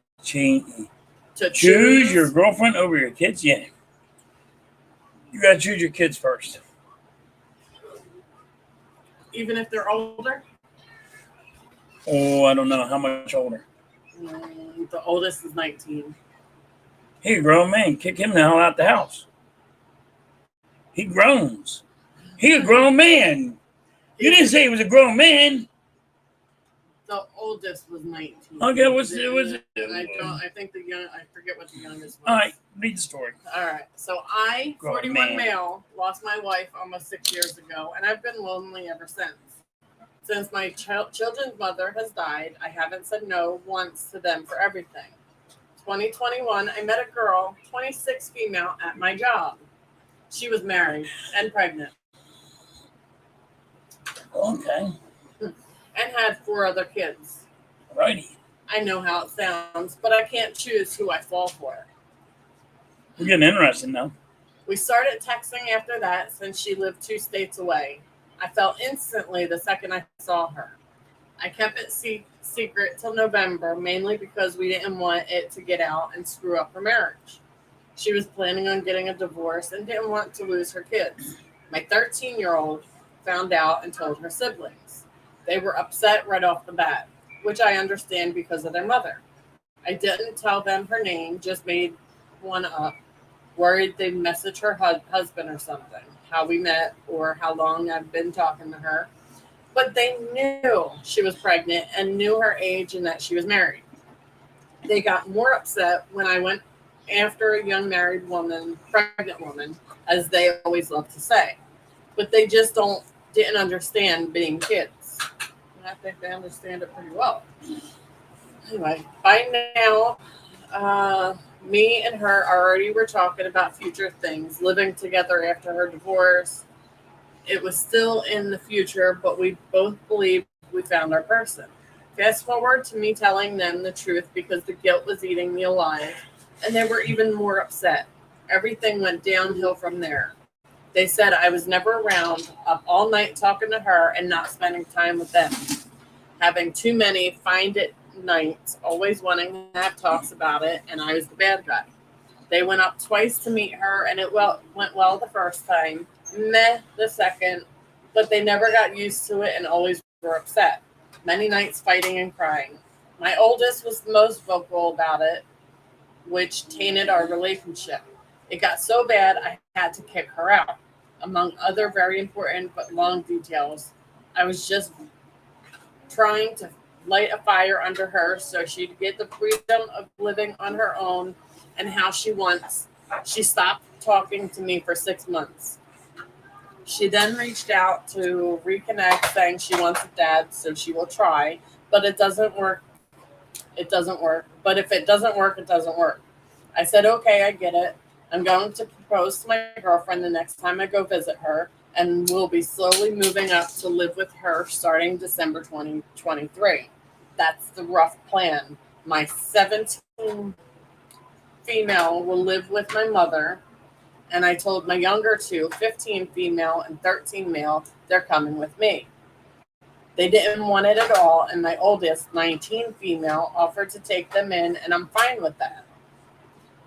choose your girlfriend over your kids? Yeah. You got to choose your kids first. Even if they're older? Oh, I don't know. How much older? The oldest is 19. He a grown man. Kick him the hell out the house. He groans. He a grown man. You didn't say he was a grown man. The oldest was 19. Okay, what's it? I think I forget what the youngest was. All right, read the story. All right. So I, Grown 41 man. male, lost my wife almost 6 years ago, and I've been lonely ever since. Since my children's mother has died, I haven't said no once to them for everything. 2021, I met a girl, 26 female, at my job. She was married and pregnant. Okay. And had 4 other kids. Righty. I know how it sounds, but I can't choose who I fall for. We're getting interesting now. We started texting after that since she lived 2 states away. I fell instantly the second I saw her. I kept it secret till November, mainly because we didn't want it to get out and screw up her marriage. She was planning on getting a divorce and didn't want to lose her kids. My 13-year-old found out and told her siblings. They were upset right off the bat, which I understand because of their mother. I didn't tell them her name, just made one up, worried they'd message her husband or something, how we met or how long I've been talking to her. But they knew she was pregnant and knew her age and that she was married. They got more upset when I went after a young married woman, pregnant woman, as they always love to say. But they just didn't understand being kids. And I think they understand it pretty well. Anyway, by now, Me and her already were talking about future things, living together after her divorce. It was still in the future, but we both believed we found our person. Fast forward to me telling them the truth because the guilt was eating me alive, and they were even more upset. Everything went downhill from there. They said I was never around, up all night talking to her and not spending time with them. Having too many find it nights, always wanting to have talks about it, and I was the bad guy. They went up twice to meet her, and went well the first time, meh the second, but they never got used to it and always were upset. Many nights fighting and crying. My oldest was the most vocal about it, which tainted our relationship. It got so bad I had to kick her out. Among other very important but long details, I was just trying to light a fire under her so she'd get the freedom of living on her own and how she wants. She stopped talking to me for 6 months. She then reached out to reconnect, saying she wants a dad, so she will try, but it doesn't work. It doesn't work. But if it doesn't work, it doesn't work. I said, okay, I get it. I'm going to propose to my girlfriend the next time I go visit her, and we'll be slowly moving up to live with her starting December 2023. That's the rough plan. My 17 female will live with my mother, and I told my younger two, 15 female and 13 male, they're coming with me. They didn't want it at all, and my oldest, 19 female, offered to take them in, and I'm fine with that.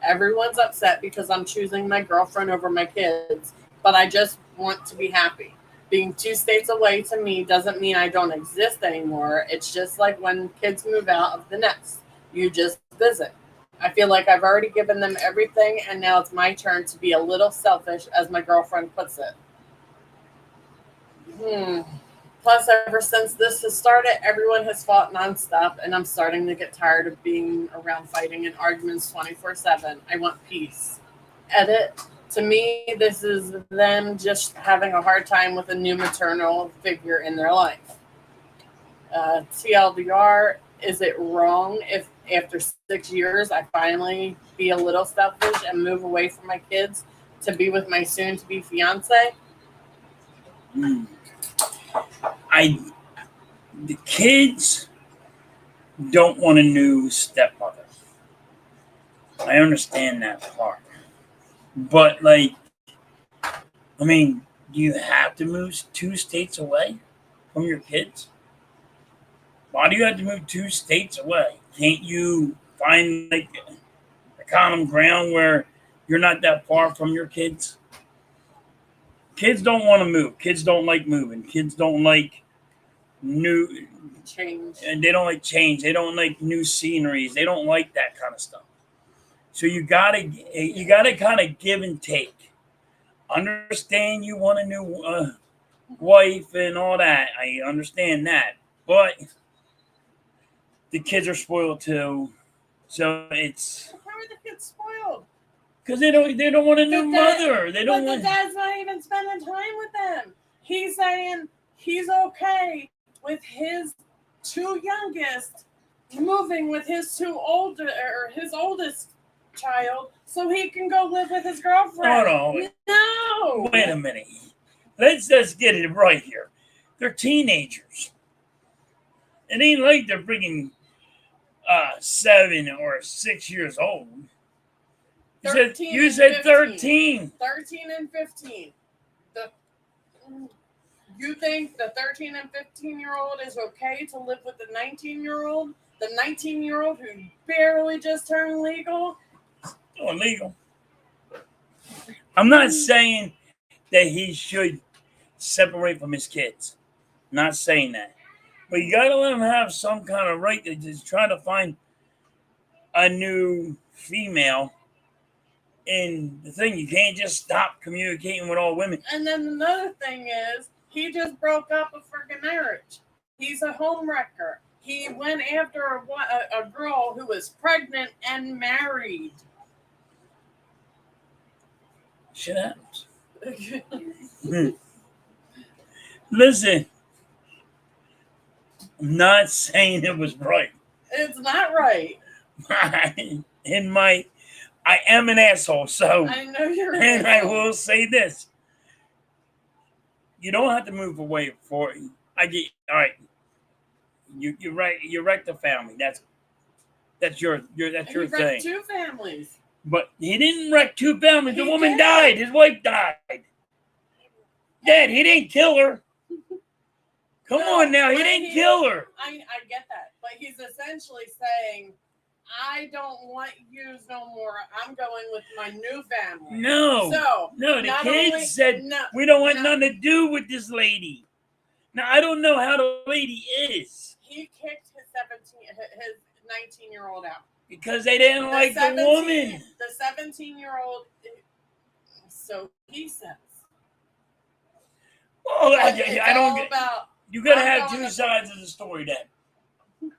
Everyone's upset because I'm choosing my girlfriend over my kids, but I just want to be happy. Being 2 states away to me doesn't mean I don't exist anymore. It's just like when kids move out of the nest. You just visit. I feel like I've already given them everything, and now it's my turn to be a little selfish, as my girlfriend puts it. Plus, ever since this has started, everyone has fought nonstop, and I'm starting to get tired of being around fighting and arguments 24/7. I want peace. Edit. To me, this is them just having a hard time with a new maternal figure in their life. TLDR, is it wrong if after 6 years I finally be a little selfish and move away from my kids to be with my soon-to-be fiance? The kids don't want a new stepmother. I understand that part. But, do you have to move 2 states away from your kids? Why do you have to move 2 states away? Can't you find, a common ground where you're not that far from your kids? Kids don't want to move. Kids don't like moving. Kids don't like new change. And they don't like change. They don't like new sceneries. They don't like that kind of stuff. So you gotta kind of give and take. Understand you want a new wife and all that. I understand that, but the kids are spoiled too. So it's How are the kids spoiled? because they don't want a new mother. They don't but want. the dad's not even spending time with them. He's saying he's okay with his 2 youngest moving with his his oldest child so he can go live with his girlfriend. Hold on. No. Wait a minute. Let's just get it right here. They're teenagers. It ain't like they're bringing 7 or 6 years old. You said 13. 13 and 15. You think the 13 and 15-year-old is okay to live with the 19-year-old? The 19-year-old who barely just turned legal? Oh, legal. I'm not saying that he should separate from his kids. I'm not saying that. But you got to let him have some kind of right to just try to find a new female. And the thing, you can't just stop communicating with all women. And then another thing is, he just broke up a freaking marriage. He's a homewrecker. He went after a girl who was pregnant and married. Shit happens. Listen, I'm not saying it was right. It's not right. I am an asshole, so I know you're an and I asshole. will say this. You don't have to move away for I get all right. You wrecked the family. That's your And he thing. wrecked 2 families. But he didn't wreck 2 families. The He woman did. died. His wife died. Dad, he didn't kill her. Come No, on now, he but didn't kill her. I get that, but he's essentially saying, I don't want you no more. I'm going with my new family. No. So No, the not kids only- said no, we don't want no. nothing to do with this lady. Now I don't know how the lady is. He kicked his 19-year-old out. Because they didn't like the woman. The 17-year-old, so he says. Oh, I don't all get. about, You gotta I'm have going 2 to- sides of the story then.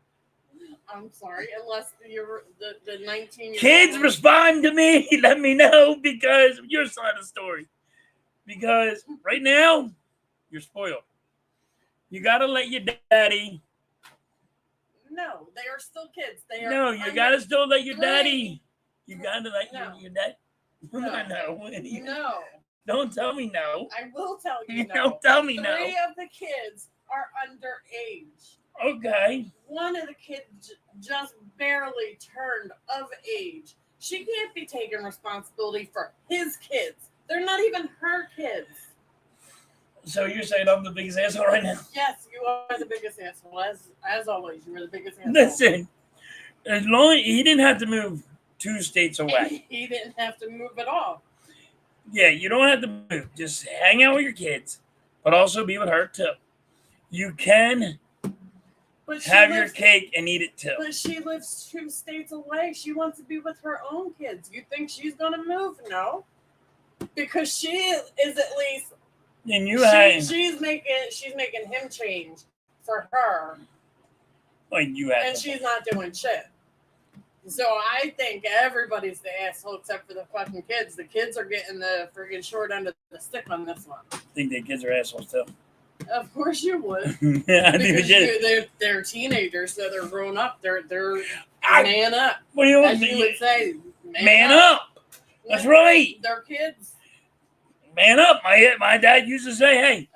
I'm sorry, unless you're the 19-year-old. Kids, respond to me. Let me know because your side of the story. Because right now, you're spoiled. You gotta let your daddy. No, they are still kids. They are. No, you gotta still let your 3. daddy. You gotta let No. your dad. No. No. No, Don't tell me no. I will tell you no. Don't tell me 3 no. of the kids are underage. Okay. One of the kids just barely turned of age. She can't be taking responsibility for his kids. They're not even her kids. So you're saying I'm the biggest asshole right now? Yes, you are the biggest asshole. As always, you were the biggest asshole. Listen, as long he didn't have to move 2 states away. He didn't have to move at all. Yeah, you don't have to move. Just hang out with your kids, but also be with her too. You can But she have your lives- cake and eat it too. But she lives 2 states away. She wants to be with her own kids. You think she's gonna move? No, because she is at least. And you had, She's making him change for her, like you had, and she's not doing shit. So I think everybody's the asshole except for the fucking kids. The kids are getting the friggin' short end of the stick on this one. I think the kids are assholes too. Of course you would. Yeah, I do. Because they're teenagers, so they're grown up. They're I- man up, What do you as want? you would say. Man up. That's right. They're kids. Man up. My dad used to say, "Hey,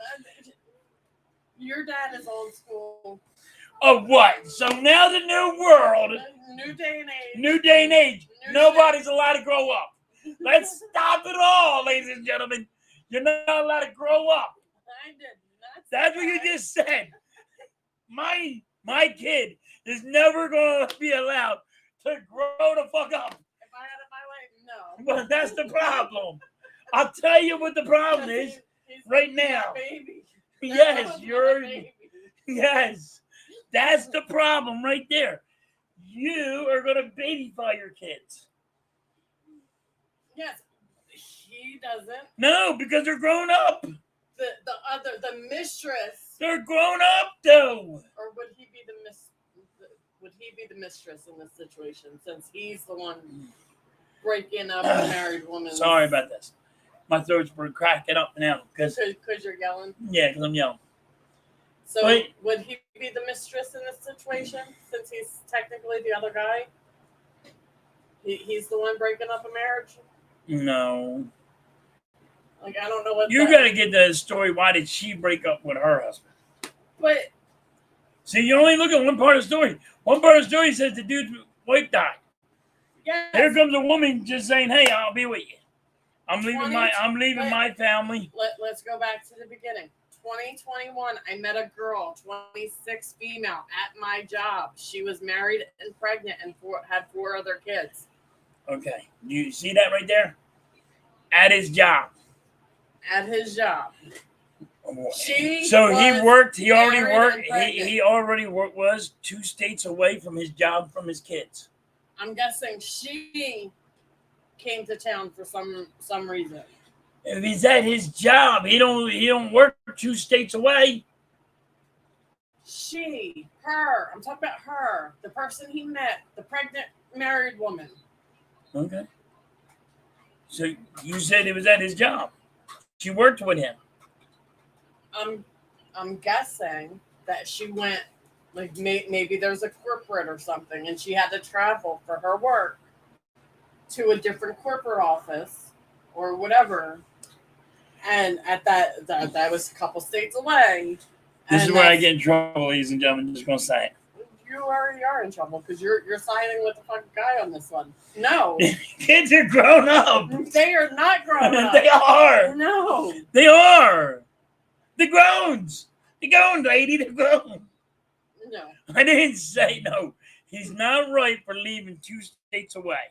Your dad is old school. oh what? So now the new world, New day and age. new day and age. New Nobody's allowed to grow up. Let's stop it all, ladies and gentlemen. You're not allowed to grow up. I did not say That's what you that. just said. My kid is never going to be allowed to grow the fuck up. If I had it my way, no. But that's the problem. I'll tell you what the problem is. He's right my now. baby. Yes, That's my you're. baby. Yes, that's the problem right there. You are going to babyfy your kids. Yes, he doesn't. No, because they're grown up. The mistress, They're grown up, though. or would he be the mistress in this situation, since he's the one breaking up a married woman? Sorry about this. My throat's cracking up now because you're yelling. because I'm yelling. So Wait. would he be the mistress in this situation, since he's technically the other guy? He's the one breaking up a marriage. No, Like, I don't know what you got to get the story. Why did she break up with her husband? But See, you only look at one part of the story. One part of the story says the dude's wife died. yeah, Here comes a woman just saying, "Hey, I'll be with you. I'm leaving my family." Let's go back to the beginning. 2021, I met a girl, 26 female, at my job. She was married and pregnant and had 4 other kids. Okay, you see that right there? At his job. At his job. She So he was worked. He already married worked. and pregnant. He already was 2 states away from his job, from his kids. I'm guessing she came to town for some reason. If he's at his job, he don't work 2 states away. I'm talking about her, the person he met, the pregnant married woman. Okay. So you said it was at his job. She worked with him. I'm guessing that she went, like, maybe there's a corporate or something, and she had to travel for her work. to a different corporate office or whatever. And at that was a couple states away. This And is where I that's- get in trouble, ladies and gentlemen. Just gonna say it. You already are in trouble because you're siding with the fucking guy on this one. No, Kids are grown up. they are not grown up. They are. No, They are. They're growns. They're grown, lady. They're grown. no. I didn't say no. He's not right for leaving 2 states away.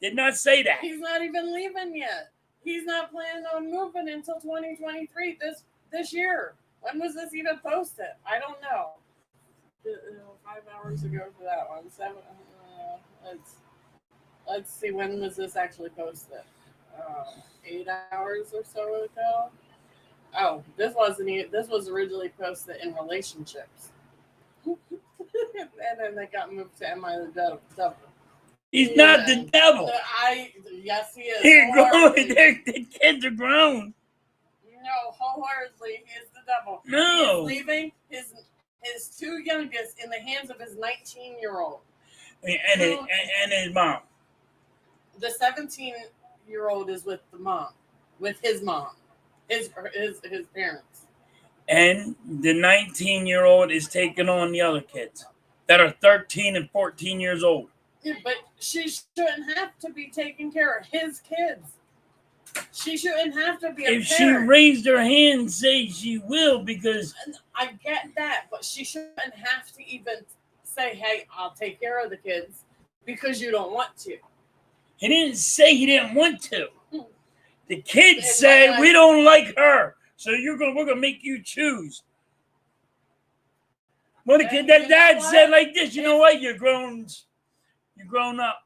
Did not say that. He's not even leaving yet. He's not planning on moving until 2023 this year. When was this even posted? I don't know. 5 hours ago for that one. 7. Let's see. When was this actually posted? 8 hours or so ago. Oh, this wasn't. This was originally posted in relationships, and then they got moved to Am I the Devil? He's not the devil. Yes, he is. They're grown. Wholeheartedly. The kids are grown. No, wholesomely, he is the devil. No. He is leaving his 2 youngest in the hands of his 19-year-old. And his mom. The 17-year-old is with the mom, with his mom, his parents. And the 19-year-old is taking on the other kids that are 13 and 14 years old. Yeah, but she shouldn't have to be taking care of his kids. She shouldn't have to be a If she parent. raised her hand and say she will, because I get that, but she shouldn't have to even say, hey, I'll take care of the kids because you don't want to. he didn't say he didn't want to. The kids It's said, like- we don't like her, so we're gonna make you choose. Well, the And kid, that you know dad what? said like this, you know what? You're grown up.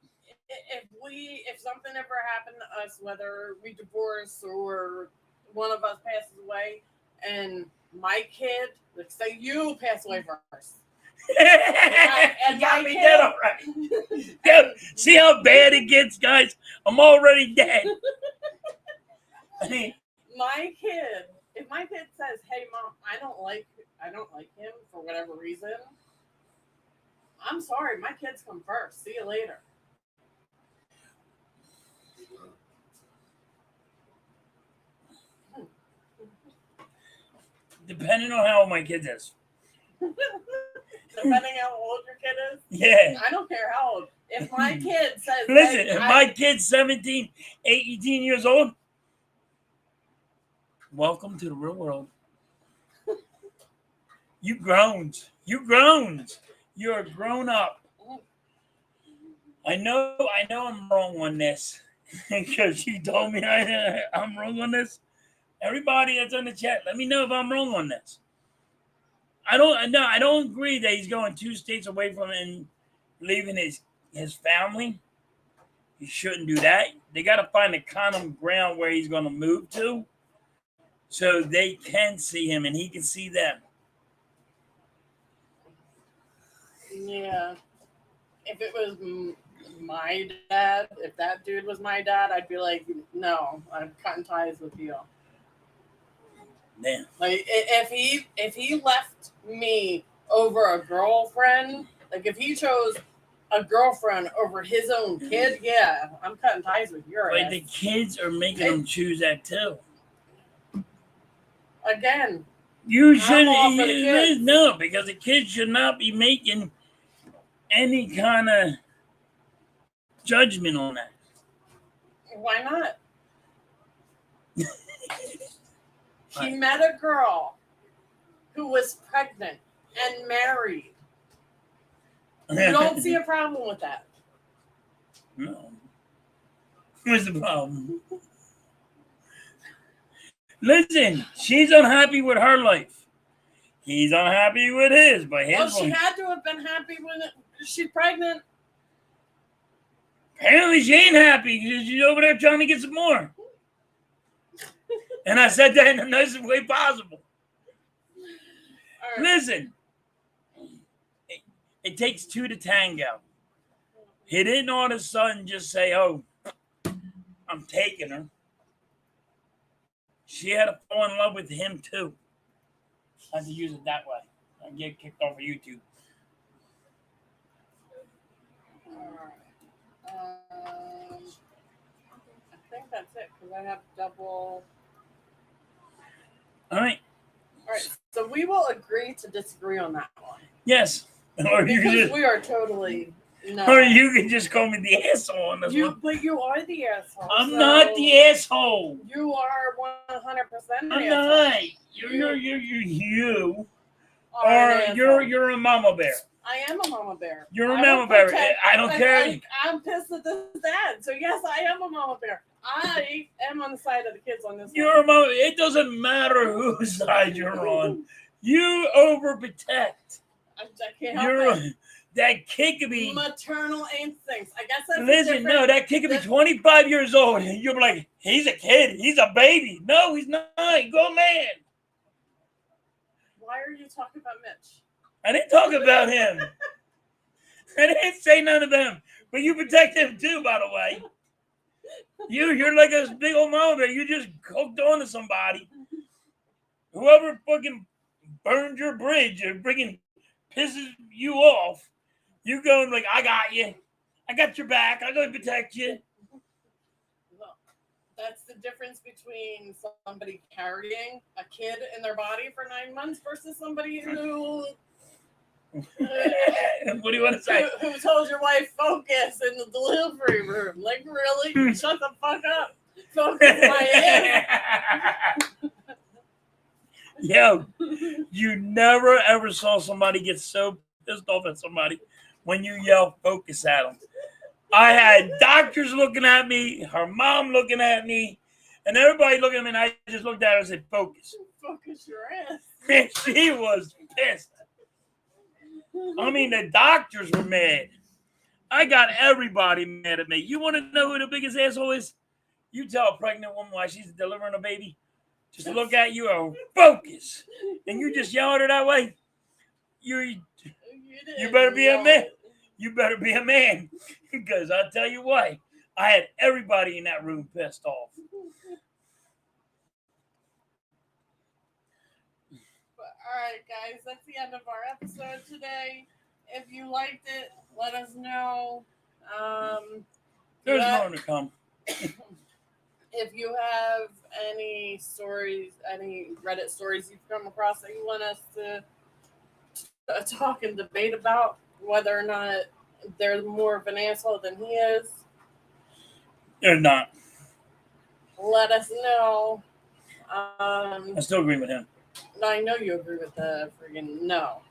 If something ever happened to us, whether we divorce or one of us passes away, and my kid, like say you pass away first, You got me dead already. Yeah, see how bad it gets, guys? I'm already dead. my kid, if my kid says, "Hey, mom, I don't like him for whatever reason," I'm sorry, my kids come first. See you later. Depending on how old my kid is. Depending how old your kid is. Yeah. I don't care how old. If my kid says, Listen, hey, if my kid's 17, 18 years old, welcome to the real world. You grown. You're grown up. I know I'm wrong on this. Because you told me I'm wrong on this. Everybody that's on the chat, let me know if I'm wrong on this. I don't agree that he's going 2 states away from it and leaving his family. He shouldn't do that. They got to find a common ground where he's going to move to so they can see him and he can see them. yeah. If it was my dad, if that dude was my dad, I'd be like, no, I'm cutting ties with you. Damn. Like if he left me over a girlfriend, like if he chose a girlfriend over his own kid, yeah, I'm cutting ties with your But ass. the kids are making them choose that too. Again, You I'm shouldn't. all for the kids. No, because the kids should not be making any kind of judgment on that. why not? He met a girl who was pregnant and married. You don't see a problem with that. No. What's the problem? Listen, she's unhappy with her life. He's unhappy with his, but his Well, she one. had to have been happy when she's pregnant. Apparently she ain't happy because she's over there trying to get some more. And I said that in the nicest way possible. All right. Listen, it takes 2 to tango. He didn't all of a sudden just say, oh, I'm taking her. She had to fall in love with him too. I had to use it that way. I get kicked off of YouTube. All right. that's it because I have double. All right. All right, so we will agree to disagree on that one. Yes. Or you can Because just, we are totally no. or you can just call me the asshole on this one. But you are the asshole. I'm so not the asshole. You are 100% the I'm asshole. not. You Are an asshole. you're a mama bear. I am a mama bear. You're a I mama will bear. protect- I don't care. I'm pissed at this dad. So yes, I am a mama bear. I am on the side of the kids on this You're a one. mama. It doesn't matter whose side you're on. You overprotect. I can't help it. That kid could be. Maternal instincts. I guess that's Listen, no, that kid could be 25 years old, and you'll be like, he's a kid, he's a baby. No, he's not. He's a grown man. Why are you talking about Mitch? I didn't talk about him. I didn't say none of them. But you protect him too, by the way. You're like a big old mama bear. You just hooked on to somebody. Whoever fucking burned your bridge or freaking pisses you off, you going like, I got you. I got your back. I'm going to protect you. Well, that's the difference between somebody carrying a kid in their body for 9 months versus somebody who What do you want to say? who told your wife focus in the delivery room. Like, really? Shut the fuck up. Focus my ass. Yo, you never ever saw somebody get so pissed off at somebody when you yell focus at them. I had doctors looking at me, her mom looking at me, and everybody looking at me, and I just looked at her and said, focus. Focus your ass. And she was pissed. I mean, the doctors were mad. I got everybody mad at me. You want to know who the biggest asshole is? You tell a pregnant woman while she's delivering a baby, just look at you and focus. And you just yell at her that way. You better be a man. You better be a man. Because I'll tell you what, I had everybody in that room pissed off. All right, guys, that's the end of our episode today. If you liked it, let us know. There's more to come. If you have any stories, any Reddit stories you've come across that you want us to talk and debate about, whether or not they're more of an asshole than he is, They're not. let us know. I still agree with him. I know you agree with the friggin' no.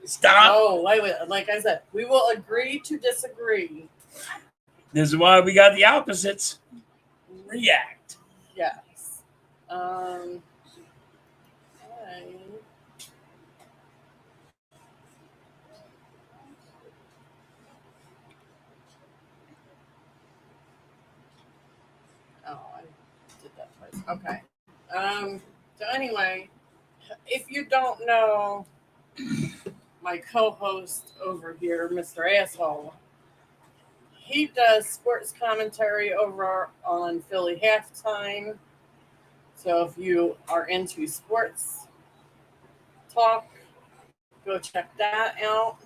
Stop. Oh, wait. Like I said, we will agree to disagree. This is why we got the opposites. React. Yes. I did that twice. Okay. So anyway, if you don't know my co-host over here, Mr. Asshole, he does sports commentary over on Philly Halftime. So if you are into sports talk, go check that out.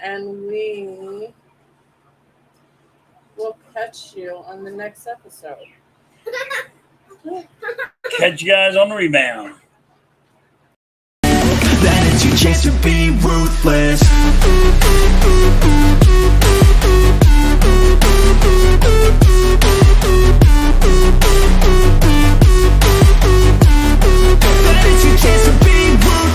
And we will catch you on the next episode. Catch you guys on the rebound. Then it's your chance to be ruthless.